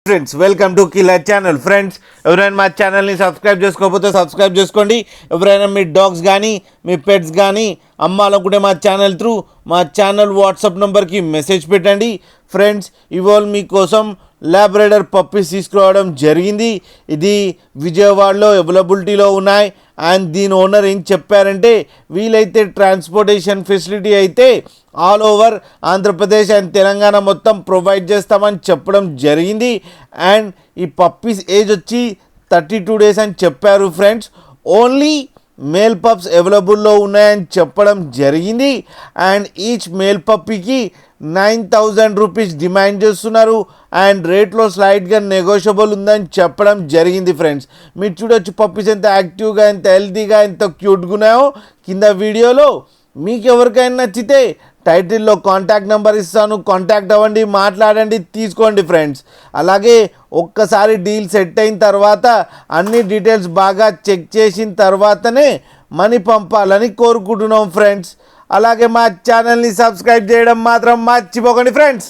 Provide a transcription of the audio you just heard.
Friends welcome to killer channel. Friends ఎవరైనా మా ఛానల్ని సబ్స్క్రైబ్ చేసుకోకపోతే సబ్స్క్రైబ్ చేసుకోండి. ఎవరైనా మీ డాగ్స్ కానీ మీ పెట్స్ కానీ అమ్మాలనుకుంటే మా ఛానల్ త్రూ మా ఛానల్ వాట్సాప్ నెంబర్కి మెసేజ్ పెట్టండి. ఫ్రెండ్స్ ఇవాళ మీకోసం ల్యాబ్రేడర్ పప్పీస్ తీసుకురావడం జరిగింది. ఇది విజయవాడలో అవైలబిలిటీలో ఉన్నాయి. అండ్ దీని ఓనర్ ఏం చెప్పారంటే వీలైతే ట్రాన్స్పోర్టేషన్ ఫెసిలిటీ అయితే all over Andhra Pradesh and Telangana మొత్తం ప్రొవైడ్ చేస్తామని చెప్పడం జరిగింది. అండ్ ఈ పప్పీస్ ఏజ్ వచ్చి 32 days అని చెప్పారు. ఫ్రెండ్స్ ఓన్లీ మేల్ పప్స్ అవైలబుల్లో ఉన్నాయని చెప్పడం జరిగింది. అండ్ ఈచ్ మేల్ పప్పీకి 9,000 రూపీస్ డిమాండ్ చేస్తున్నారు. అండ్ రేట్లో స్లైడ్గా నెగోషియబుల్ ఉందని చెప్పడం జరిగింది. ఫ్రెండ్స్ మీరు చూడొచ్చు పప్పీస్ ఎంత యాక్టివ్గా, ఎంత హెల్తీగా, ఎంత క్యూట్గా ఉన్నాయో కింద వీడియోలో. మీకు ఎవరికైనా నచ్చితే టైటిల్లో కాంటాక్ట్ నెంబర్ ఇస్తాను, కాంటాక్ట్ అవ్వండి, మాట్లాడండి, తీసుకోండి. ఫ్రెండ్స్ అలాగే ఒక్కసారి డీల్ సెట్ అయిన తర్వాత అన్ని డీటెయిల్స్ బాగా చెక్ చేసిన తర్వాతనే మనీ పంపాలని కోరుకుంటున్నాం. ఫ్రెండ్స్ అలాగే మా ఛానల్ని సబ్స్క్రైబ్ చేయడం మాత్రం మర్చిపోకండి. ఫ్రెండ్స్